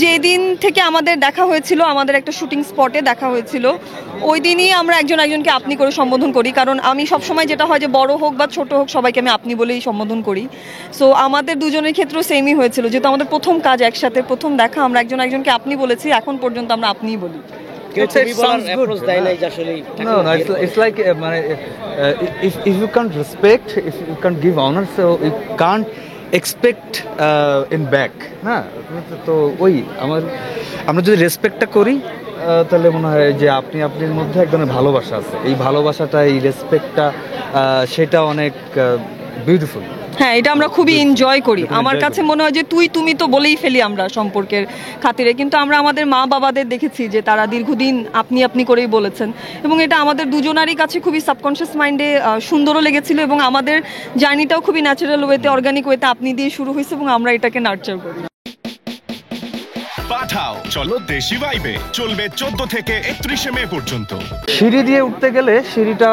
যেদিন থেকে আমাদের দেখা হয়েছিল, আমাদের একটা শুটিং স্পটে দেখা হয়েছিল, ওই দিনই আমরা একজন একজনকে আপনি করে সম্বোধন করি। কারণ আমি সবসময় যেটা হয় যে বড় হোক বা ছোট হোক সবাইকে আমি আপনি বলেই সম্বোধন করি। সো আমাদের দুজনের ক্ষেত্রেও সেমই হয়েছিল, যেহেতু আমাদের প্রথম কাজ একসাথে, প্রথম দেখা, আমরা একজন একজনকে আপনি বলেছি, এখন পর্যন্ত আমরা আপনিই বলি। It's like if you can't respect, if you can't give honor, so you can't expect in back. হ্যাঁ, তো ওই আমরা যদি রেসপেক্টটা করি তাহলে মনে হয় যে আপনার মধ্যে এক ধরনের ভালোবাসা আছে। এই ভালোবাসাটা, এই রেসপেক্টটা, সেটা অনেক বিউটিফুল। হ্যাঁ, এটা আমরা খুবই এনজয় করি। আমার কাছে মনে হয় যে তুমি তো বলেই ফেলি আমরা সম্পর্কের খাতিরে, কিন্তু আমরা আমাদের মা বাবাদের দেখেছি যে তারা দীর্ঘদিন আপনি করেই বলেছেন, এবং এটা আমাদের দুজনারই কাছে খুবই সাবকনশিয়াস মাইন্ডে সুন্দরও লেগেছিল, এবং আমাদের জার্নিটাও খুবই ন্যাচারাল ওয়েতে, অর্গানিক ওয়েতে আপনি দিয়ে শুরু হয়েছে, এবং আমরা এটাকে নার্চার করি। পাঠাও চলো দেশি ভাইবে চলবে 14 থেকে 31 মে পর্যন্ত। সিঁড়ি দিয়ে উঠতে গেলে সিঁড়িটা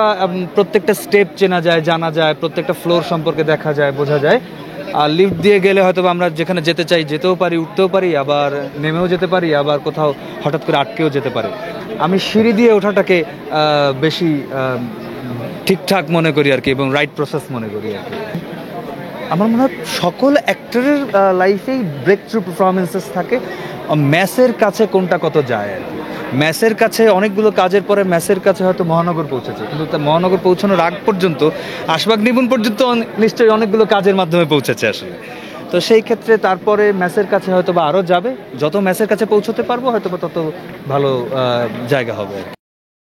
প্রত্যেকটা স্টেপ চেনা যায়, জানা যায়, প্রত্যেকটা ফ্লোর সম্পর্কে দেখা যায়, বোঝা যায়। আর লিফট দিয়ে গেলে হয়তো আমরা যেখানে যেতে চাই যেতেও পারি, উঠতেও পারি, আবার নেমেও যেতে পারি, আবার কোথাও হঠাৎ করে আটকেও যেতে পারে। আমি সিঁড়ি দিয়ে ওঠাটাকে বেশি ঠিকঠাক মনে করি আর কি, এবং রাইট প্রসেস মনে করি আর কি। আমার মনে হয় সকল অ্যাক্টরের লাইফেই ব্রেক থ্রু পারফরমেন্সেস থাকে। ম্যাসের কাছে কোনটা কত যায় আর কি। ম্যাসের কাছে অনেকগুলো কাজের পরে ম্যাসের কাছে হয়তো মহানগর পৌঁছেছে, কিন্তু মহানগর পৌঁছানোর আগ পর্যন্ত আশবাগ নিপুণ পর্যন্ত নিশ্চয়ই অনেকগুলো কাজের মাধ্যমে পৌঁছেছে আসলে। তো সেই ক্ষেত্রে তারপরে ম্যাসের কাছে হয়তো বা আরও যাবে। যত ম্যাসের কাছে পৌঁছতে পারবো হয়তো বা তত ভালো জায়গা হবে।